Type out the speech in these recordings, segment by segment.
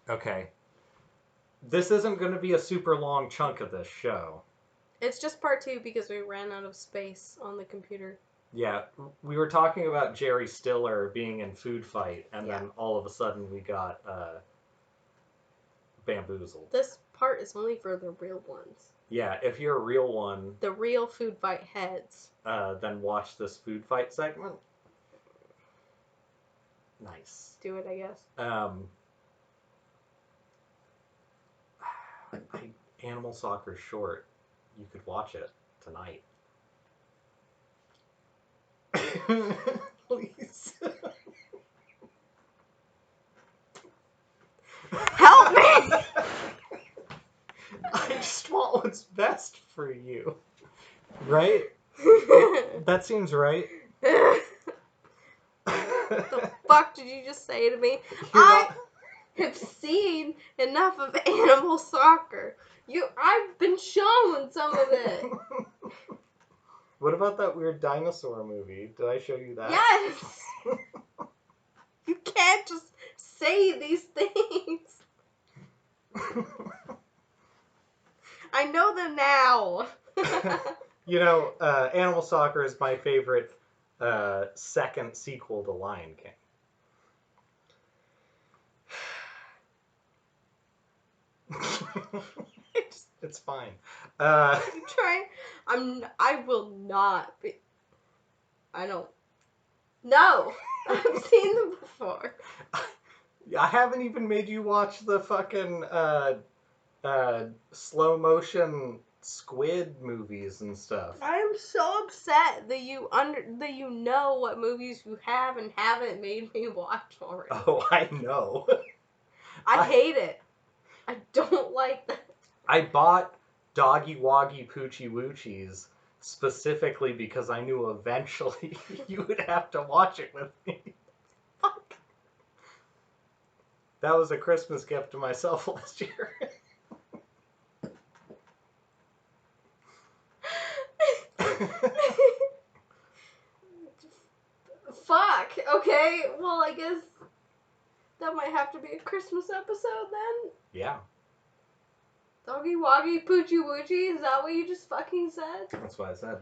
Okay. This isn't going to be a super long chunk of this show. It's just part 2 because we ran out of space on the computer. Yeah, we were talking about Jerry Stiller being in Food Fight, and then all of a sudden we got bamboozled. This part is only for the real ones. Yeah, if you're a real one... The real Food Fight heads. Then watch this Food Fight segment. Nice. Do it, I guess. Animal Soccer's short. You could watch it tonight. Please. Help me! I just want what's best for you. Right? That seems right. The fuck did you just say to me? I have seen enough of Animal Soccer. I've been shown some of it. What about that weird dinosaur movie? Did I show you that? Yes! You can't just say these things. I know them now. You know, Animal Soccer is my favorite second sequel to Lion King. It's fine. I'm trying. I will not be. I don't. No! I've seen them before. I haven't even made you watch the fucking slow motion squid movies and stuff. I am so upset that you know what movies you have and haven't made me watch already. Oh, I know. I hate it. I don't like that. I bought Doggy Woggy Poochie Woochies specifically because I knew eventually you would have to watch it with me. Fuck. That was a Christmas gift to myself last year. Fuck. Okay. Well, I guess that might have to be a Christmas episode then. Yeah. Doggy Woggy Poochie Woochie. Is that what you just fucking said? That's what I said.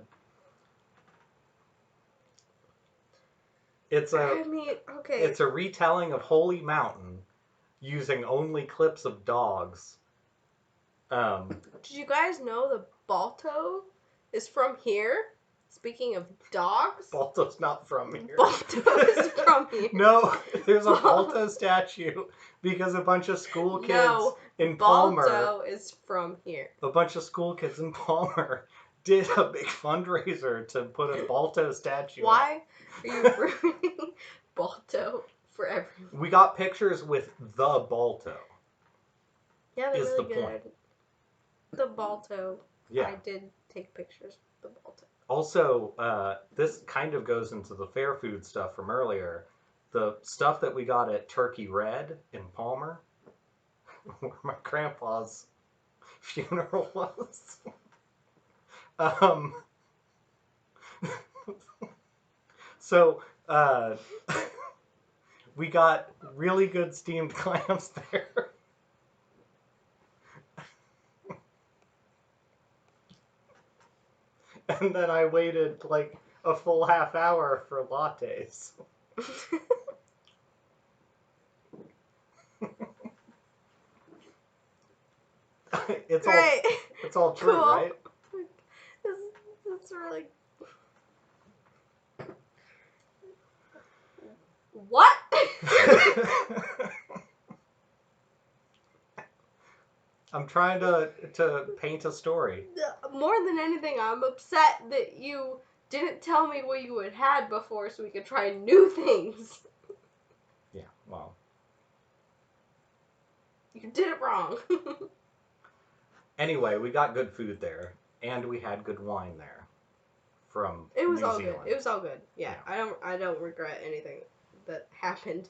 It's a retelling of Holy Mountain using only clips of dogs. Did you guys know the Balto is from here? Speaking of dogs, Balto's not from here. Balto is from here. No, there's a Balto statue because a bunch of school kids in Palmer. Balto is from here. A bunch of school kids in Palmer did a big fundraiser to put a Balto statue. Why are you ruining Balto for everyone? We got pictures with the Balto. Yeah, they're really good. Point. The Balto. Yeah. I did take pictures of the Balto. Also, this kind of goes into the fair food stuff from earlier. The stuff that we got at Turkey Red in Palmer, where my grandpa's funeral was. So, we got really good steamed clams there. And then I waited like a full half hour for lattes. It's all true, cool. right? That's really... What? I'm trying to paint a story. More than anything, I'm upset that you didn't tell me what you had before so we could try new things. Yeah, well. You did it wrong. Anyway, we got good food there, and we had good wine there from New Zealand. Good. It was all good. Yeah, I don't regret anything that happened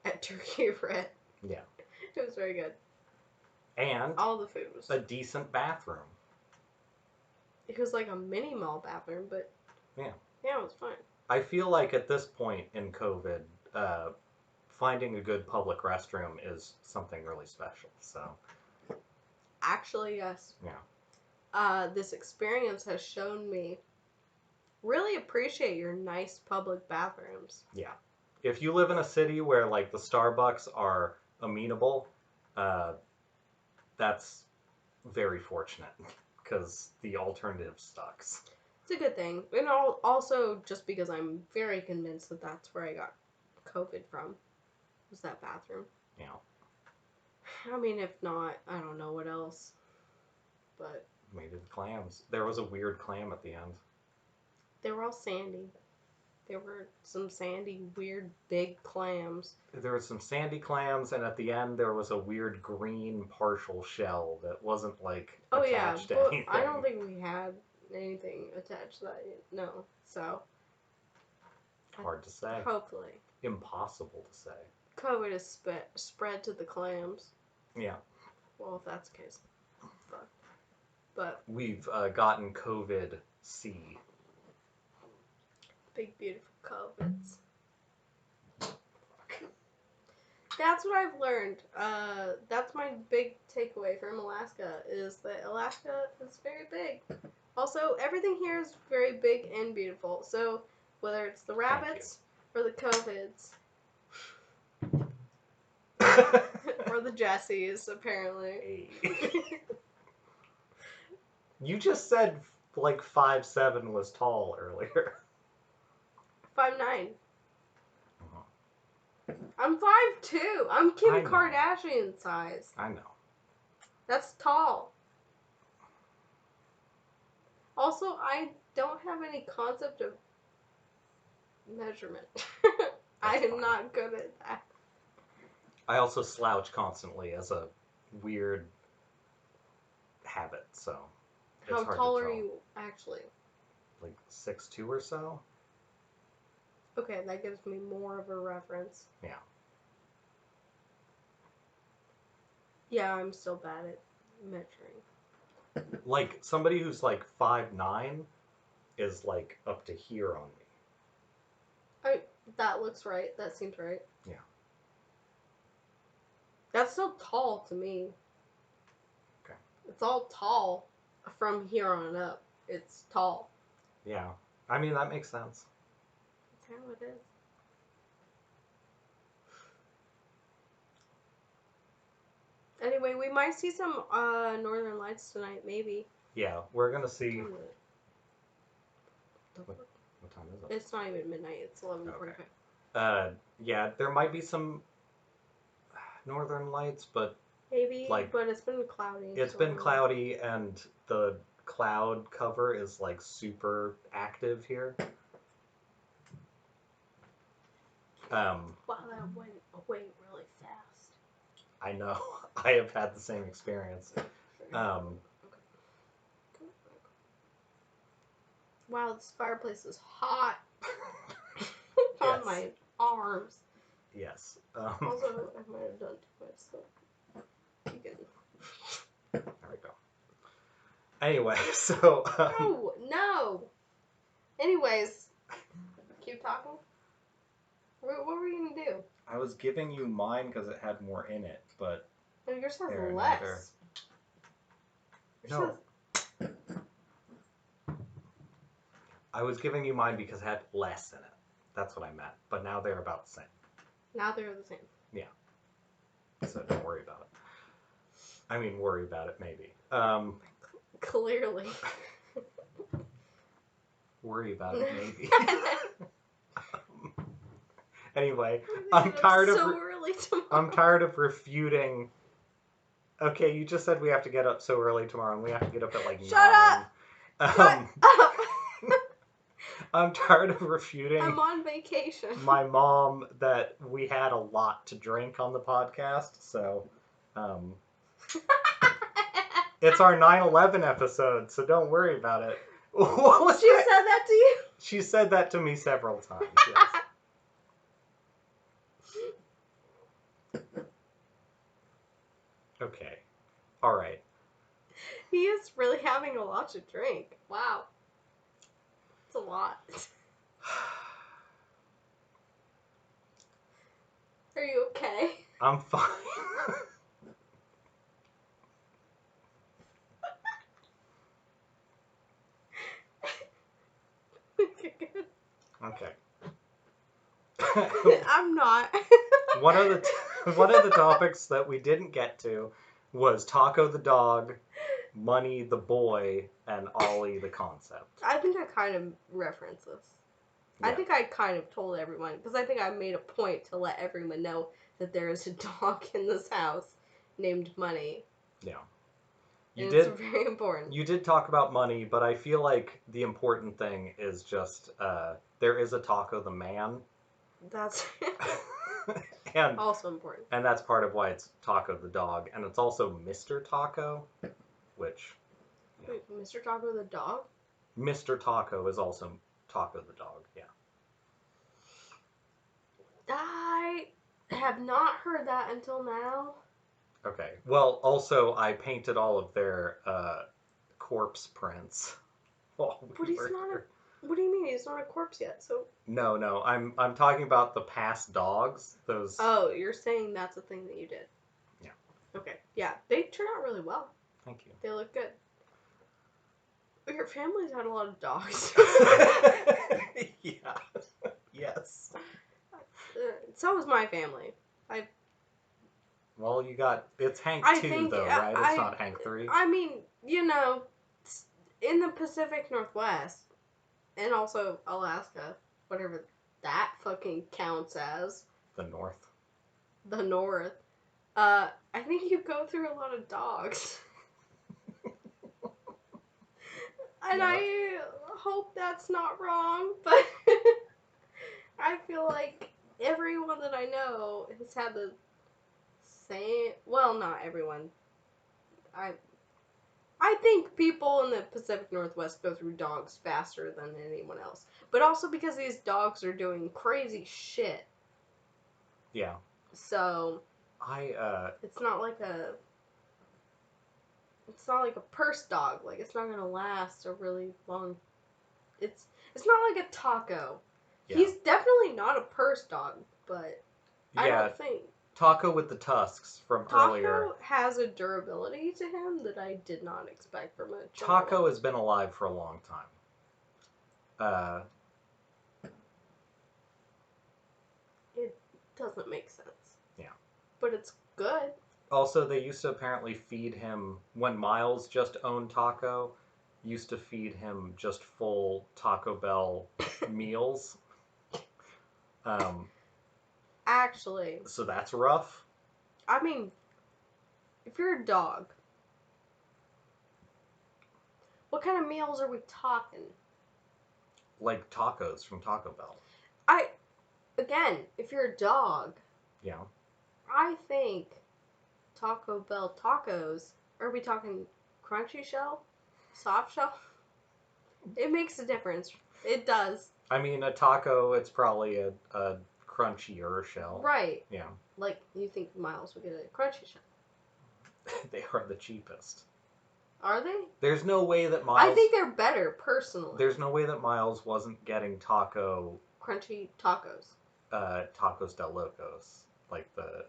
at Turkey Red. Yeah. It was very good. And all the food was a decent bathroom. It was like a mini mall bathroom, but yeah, it was fine. I feel like at this point in COVID, finding a good public restroom is something really special. So. Actually, yes. Yeah. This experience has shown me really appreciate your nice public bathrooms. Yeah. If you live in a city where like the Starbucks are amenable, that's very fortunate because the alternative sucks. It's a good thing. And also just because I'm very convinced that that's where I got COVID from, was that bathroom. Yeah. I mean, if not, I don't know what else. But maybe the clams. There was a weird clam at the end. They were all sandy. There were some sandy, weird, big clams. There were some sandy clams, and at the end there was a weird green partial shell that wasn't like attached to anything. I don't think we had anything attached to that. No, so. Hard to say. Hopefully. Impossible to say. COVID is spread to the clams. Yeah. Well, if that's the case, fuck. But we've gotten COVID-C. Big beautiful COVIDs. That's what I've learned. That's my big takeaway from Alaska, is that Alaska is very big. Also, everything here is very big and beautiful. So, whether it's the rabbits or the COVIDs, or the Jessies, apparently. You just said like 5'7" was tall earlier. 5'9". I'm 5'2". I'm Kim Kardashian size. I know. That's tall. Also, I don't have any concept of measurement. I am not good at that. I also slouch constantly as a weird habit, so it's How hard tall to are tell. you, actually? Like 6'2" or so? Okay, that gives me more of a reference. Yeah. Yeah, I'm still bad at measuring. Like, somebody who's like 5'9" is like up to here on me. That looks right. That seems right. Yeah. That's still tall to me. Okay. It's all tall from here on up. It's tall. Yeah. I mean, that makes sense. That's how it is. Anyway, we might see some Northern Lights tonight, maybe. Yeah, we're gonna see. What time is it? It's not even midnight. It's 11:45. Okay. Yeah, there might be some Northern Lights, but maybe. Like, but it's been cloudy. It's been cloudy, and the cloud cover is like super active here. Wow, that went away really fast. I know. I have had the same experience. Wow, this fireplace is hot. On my arms. Yes. Also, I might have done too much, so you can. There we go. Anyway, so. No! Anyways, keep talking. What were you gonna do? I was giving you mine because it had more in it, but. No, yours has less. No. I was giving you mine because it had less in it. That's what I meant. But now they're about the same. Now they're the same. Yeah. So don't worry about it. I mean, worry about it, maybe. Clearly. Worry about it, maybe. Anyway, I'm tired of. So early tomorrow. I'm tired of refuting. Okay, you just said we have to get up so early tomorrow, and we have to get up at like 9. Shut up! I'm tired of refuting. I'm on vacation. My mom that we had a lot to drink on the podcast, so it's our 9/11 episode, so don't worry about it. What was she said that to you? She said that to me several times. Yes. Okay. All right. He is really having a lot to drink. Wow. It's a lot. Are you okay? I'm fine. Okay. I'm not. One of the topics that we didn't get to was Taco the dog, Money the boy, and Ollie the concept. I think I kind of referenced this. Yeah. I think I kind of told everyone, because I think I made a point to let everyone know that there is a dog in this house named Money. Yeah. It's very important. You did talk about money, but I feel like the important thing is just there is a Taco the man. That's and also important. And that's part of why it's Taco the dog, and it's also Mr. Taco, which... Yeah. Wait, Mr. Taco the dog? Mr. Taco is also Taco the dog, yeah. I have not heard that until now. Okay. Well, also, I painted all of their corpse prints. But he's not a... What do you mean? He's not a corpse yet, so... No. I'm talking about the past dogs. Those... Oh, you're saying that's a thing that you did. Yeah. Okay. Yeah, they turn out really well. Thank you. They look good. Your family's had a lot of dogs. Yeah. Yes. So was my family. Well, you got... It's Hank 2, though, right? It's not Hank 3? I mean, you know, in the Pacific Northwest, and also Alaska, whatever that fucking counts as. The North. The North. I think you go through a lot of dogs. And yeah. I hope that's not wrong, but I feel like everyone that I know has had the same... Well, not everyone. I think people in the Pacific Northwest go through dogs faster than anyone else. But also because these dogs are doing crazy shit. Yeah. So... It's not like a... It's not like a purse dog. Like, it's not gonna last a really long... It's not like a Taco. Yeah. He's definitely not a purse dog, but I don't think... Taco with the tusks from earlier. Taco has a durability to him that I did not expect from a Taco chihuahua. has been alive for a long time. It doesn't make sense. Yeah. But it's good. Also, they used to apparently feed him, when Miles just owned Taco, used to feed him just full Taco Bell meals. Actually. So that's rough. I mean, if you're a dog, what kind of meals are we talking? Like tacos from Taco Bell. Again, if you're a dog, yeah, I think Taco Bell tacos, are we talking crunchy shell? Soft shell? It makes a difference. It does. I mean, a taco, it's probably a crunchier shell. Right. Yeah. Like, you think Miles would get a crunchy shell. They are the cheapest. Are they? There's no way that Miles... I think they're better, personally. There's no way that Miles wasn't getting taco... Crunchy tacos. Tacos Del Locos. Like the...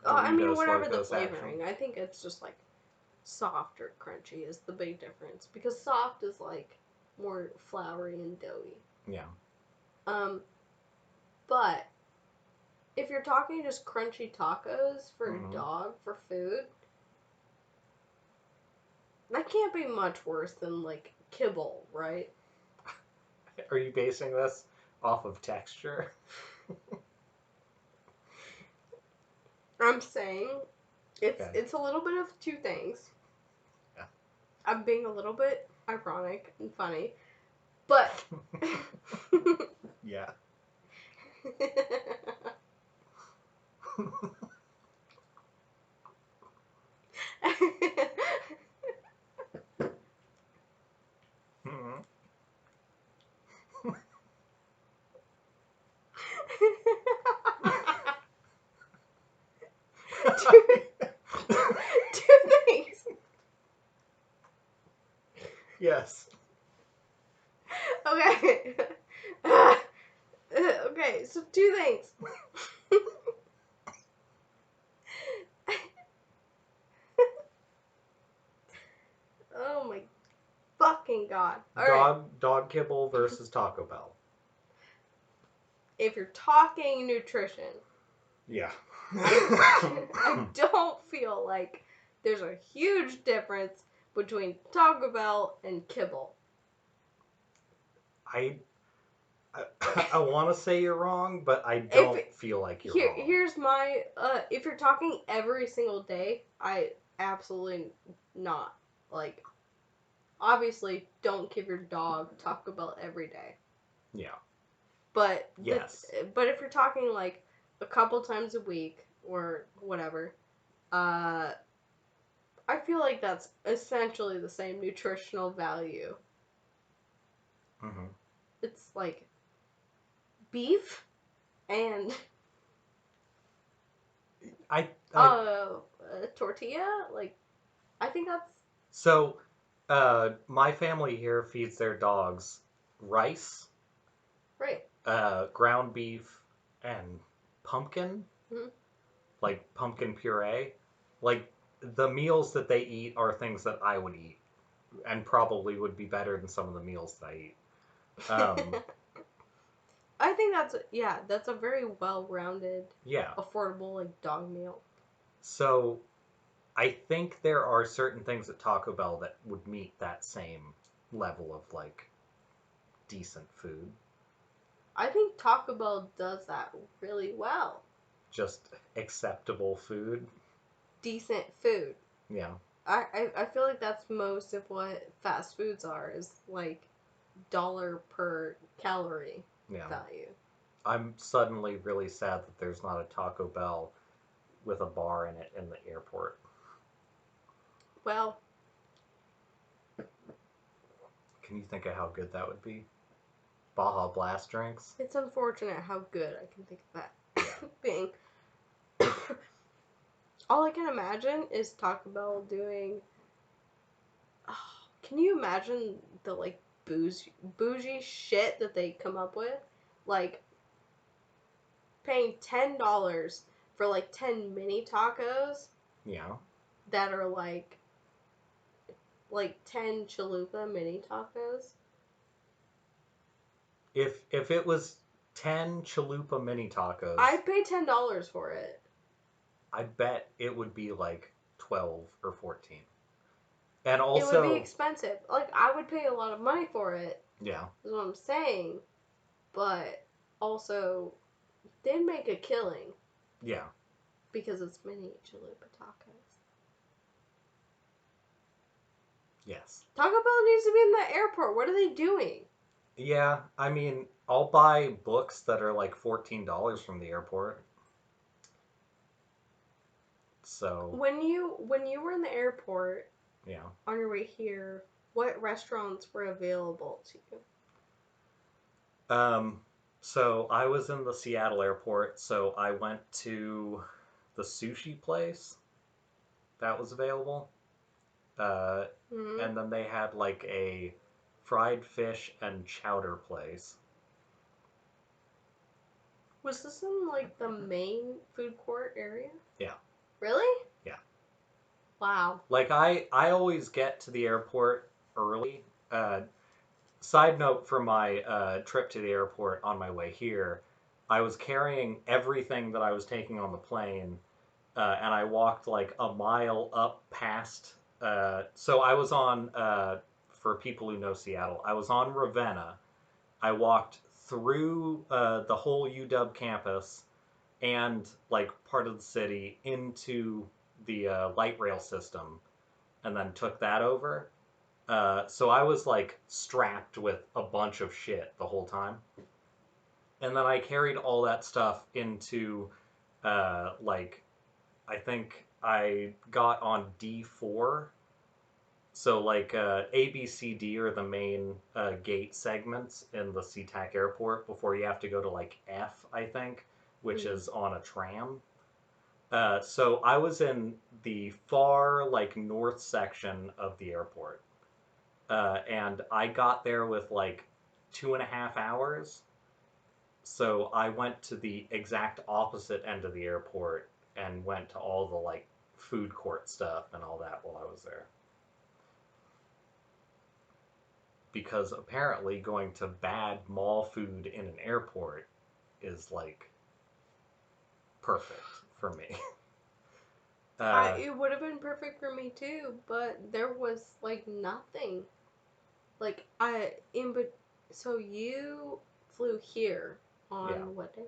I mean, whatever Locos the flavoring. I think it's just, like, soft or crunchy is the big difference. Because soft is, like, more floury and doughy. Yeah. But if you're talking just crunchy tacos for a dog, for food, that can't be much worse than, like, kibble, right? Are you basing this off of texture? I'm saying it's a little bit of two things. Yeah. I'm being a little bit ironic and funny, but yeah. Two things. Yes. Okay. Okay, so two things. fucking god. Alright. Dog kibble versus Taco Bell. If you're talking nutrition, Yeah. I don't feel like there's a huge difference between Taco Bell and kibble. I want to say you're wrong, but I don't feel like you're wrong. Here's my if you're talking every single day, I absolutely not. Like, obviously, don't give your dog Taco Bell every day. Yeah. But yes. But if you're talking like a couple times a week or whatever, I feel like that's essentially the same nutritional value. Mm-hmm. It's like beef and tortilla. Like, I think that's so. My family here feeds their dogs rice, right. Ground beef, and pumpkin, Mm-hmm. like pumpkin puree. Like the meals that they eat are things that I would eat, and probably would be better than some of the meals that I eat. I think that's a very well-rounded, yeah, affordable like dog meal. So, I think there are certain things at Taco Bell that would meet that same level of like decent food. I think Taco Bell does that really well. Just acceptable food. Decent food. Yeah. I feel like that's most of what fast foods are, is like dollar per calorie value. I'm suddenly really sad that there's not a Taco Bell with a bar in it in the airport. Well, can you think of how good that would be? Baja Blast drinks? It's unfortunate how good I can think of that being. All I can imagine is Taco Bell doing... Oh, can you imagine the, like, bougie shit that they come up with? Like, paying $10 for, like, 10 mini tacos? Yeah. That are, like 10 chalupa mini tacos? If it was 10 chalupa mini tacos... I'd pay $10 for it. I bet it would be like 12 or 14. And also... It would be expensive. Like, I would pay a lot of money for it. Yeah. Is what I'm saying. But also, they'd make a killing. Yeah. Because it's mini chalupa tacos. Yes. Taco Bell needs to be in the airport. What are they doing? Yeah, I mean, I'll buy books that are like $14 from the airport. So when you were in the airport, yeah, on your way here, what restaurants were available to you? So I was in the Seattle airport, so I went to the sushi place that was available. And then they had like a fried fish and chowder place. Was this in like the main food court area? Yeah. Really? Yeah. Wow. Like I always get to the airport early. Side note for my trip to the airport on my way here, I was carrying everything that I was taking on the plane, and I walked like a mile up past. So I was on, for people who know Seattle, I was on Ravenna. I walked through the whole UW campus and like part of the city into the light rail system, and then took that over. So I was like strapped with a bunch of shit the whole time. And then I carried all that stuff into like I think I got on D4. So like A, B, C, D are the main gate segments in the SeaTac airport before you have to go to like F, I think, which is on a tram. So I was in the far like north section of the airport. And I got there with like 2.5 hours. So I went to the exact opposite end of the airport and went to all the like food court stuff and all that while I was there. because apparently going to bad mall food in an airport is like perfect for me. It would have been perfect for me too, but there was like nothing. Like so you flew here on Yeah. what day?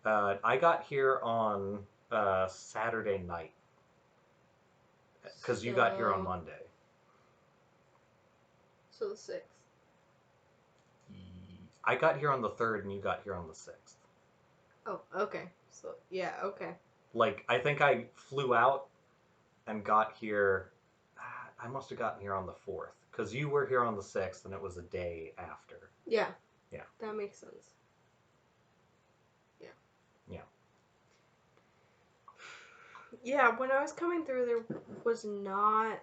I got here on Saturday night because you got here on Monday. So the 6th. I got here on the 3rd and you got here on the 6th. Oh, okay. So yeah, okay. Like, I think I flew out and got here. I must have gotten here on the 4th because you were here on the 6th and it was a day after. Yeah. Yeah. That makes sense. Yeah. Yeah. Yeah, when I was coming through, there was not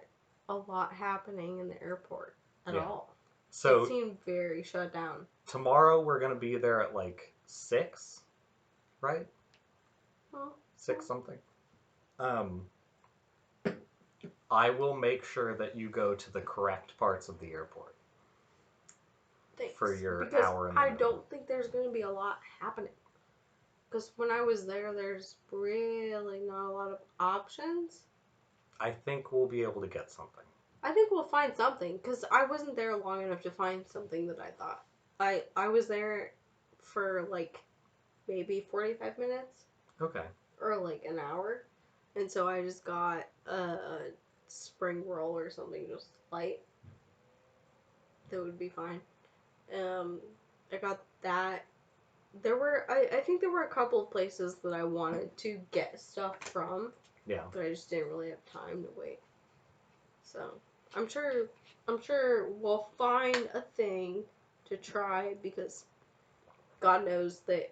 a lot happening in the airport at all. So it seemed very shut down. Tomorrow we're gonna be there at like 6, right? Well, 6 something. I will make sure that you go to the correct parts of the airport. thanks. For your because hour and I don't think there's going to be a lot happening. Because when I was there's really not a lot of options. I think we'll be able to get something. I think we'll find something, because I wasn't there long enough to find something that I thought. I was there for like maybe 45 minutes. Okay. Or like an hour. And so I just got a spring roll or something just light. That would be fine. I got that. I think there were a couple of places that I wanted to get stuff from. Yeah. But I just didn't really have time to wait. So I'm sure we'll find a thing to try, because God knows the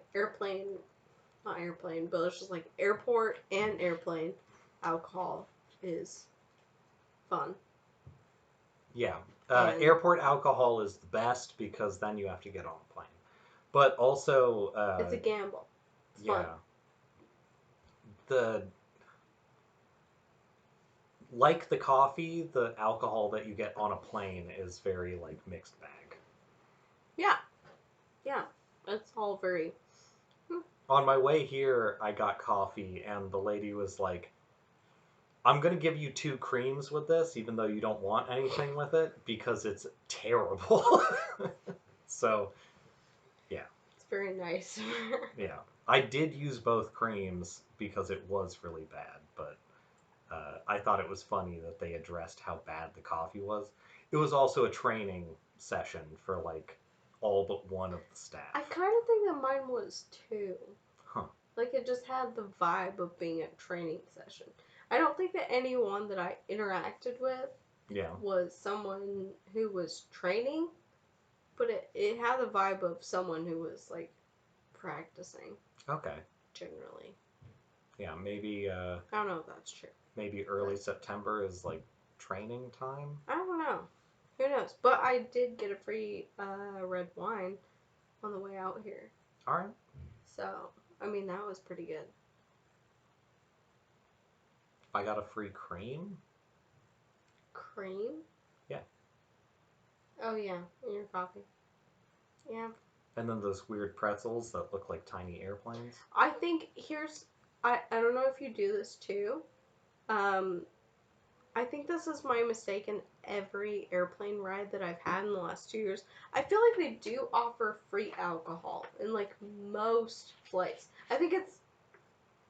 not airplane, but it's just like airport and airplane alcohol is fun. Yeah. Airport alcohol is the best because then you have to get on a plane. But also... it's a gamble. It's yeah. fun. Like the coffee, the alcohol that you get on a plane is very, like, mixed bag. Yeah. Yeah. It's all very... On my way here, I got coffee, and the lady was like, I'm going to give you 2 creams with this, even though you don't want anything with it, because it's terrible. So, yeah. It's very nice. Yeah. I did use both creams because it was really bad, but I thought it was funny that they addressed how bad the coffee was. It was also a training session for, like, all but one of the staff. I kind of think that mine was too. Huh. Like, it just had the vibe of being a training session. I don't think that anyone that I interacted with was someone who was training, but it had the vibe of someone who was, like, practicing. Okay. Generally. Yeah, maybe... I don't know if that's true. Maybe early September is, like, training time? I don't know. Who knows? But I did get a free red wine on the way out here. Alright. So, I mean, that was pretty good. I got a free cream? Cream? Yeah. Oh, yeah. In your coffee. Yeah. And then those weird pretzels that look like tiny airplanes? I think I don't know if you do this too. I think this is my mistake in every airplane ride that I've had in the last 2 years. I feel like they do offer free alcohol in like most flights. I think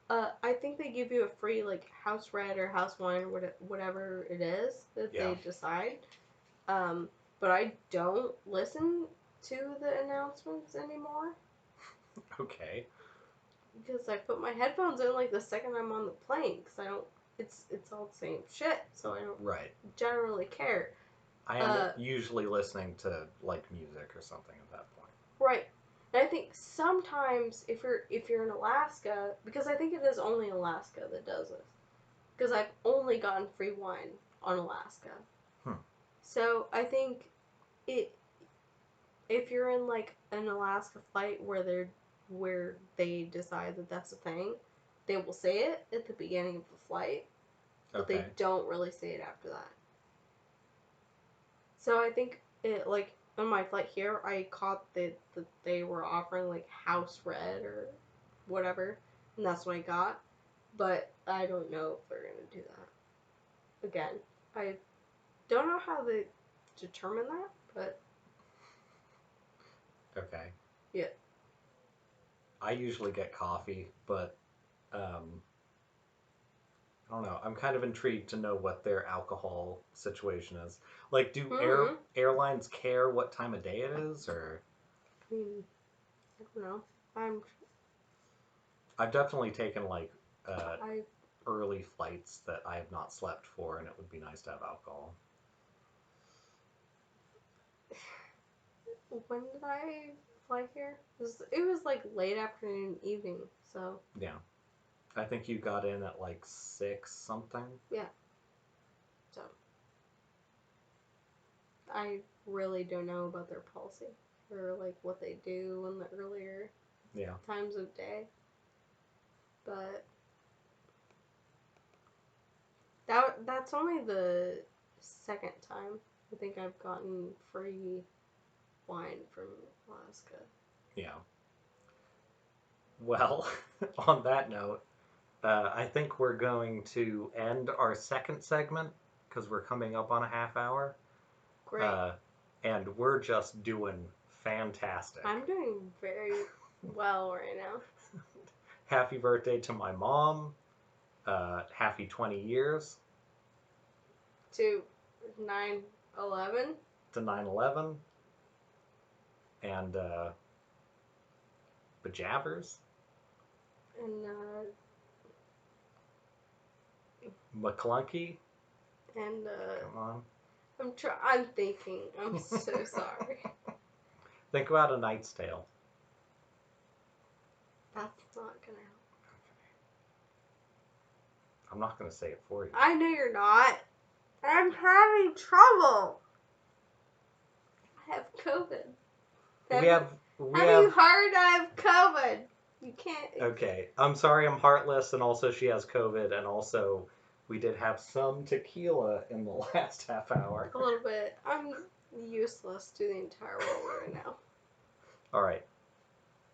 they give you a free like house red or house wine or whatever it is that they decide. But I don't listen to the announcements anymore. Okay. Because I put my headphones in like the second I'm on the plane, because I don't. It's all the same shit, so I don't generally care. I am usually listening to like music or something at that point. Right. And I think sometimes if you're in Alaska, because I think it is only Alaska that does this, because I've only gotten free wine on Alaska. So I think if you're in like an Alaska flight where they decide that that's a thing, they will say it at the beginning of the flight, but they don't really say it after that. So I think it like on my flight here, I caught that they were offering like house red or whatever, and that's what I got. But I don't know if they're gonna do that again. I don't know how they determine that, but Okay. yeah. I usually get coffee, but I don't know. I'm kind of intrigued to know what their alcohol situation is. Like, do Mm-hmm. airlines care what time of day it is, or? I mean, I don't know. I'm I've definitely taken like I early flights that I have not slept for, and it would be nice to have alcohol. when did I fly here? It was like late afternoon, evening. So Yeah, I think you got in at like 6 something. yeah. So I really don't know about their policy or like what they do in the earlier Yeah. times of day. But that's only the second time I think I've gotten free wine from Alaska. Yeah. Well, on that note, I think we're going to end our second segment because we're coming up on a half hour. Great. And we're just doing fantastic. I'm doing very well right now. Happy birthday to my mom. Happy 20 years. To 9/11. To 9/11. And Bejabbers. And McClunky. and Come on. I'm thinking. I'm so sorry. Think about A Knight's Tale. That's not gonna help. I'm not going to say it for you. I know you're not. I'm having trouble. I have COVID. We Have you heard I have COVID? You can't. Okay, I'm sorry I'm heartless, and also she has COVID, and also we did have some tequila in the last half hour. A little bit. I'm useless to the entire world right now. Alright.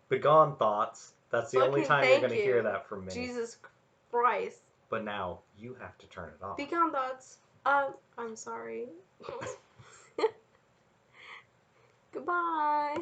Begone thoughts. That's the only time you're going to hear that from me. Jesus Christ. But now you have to turn it off. Begone thoughts. I'm sorry. Goodbye.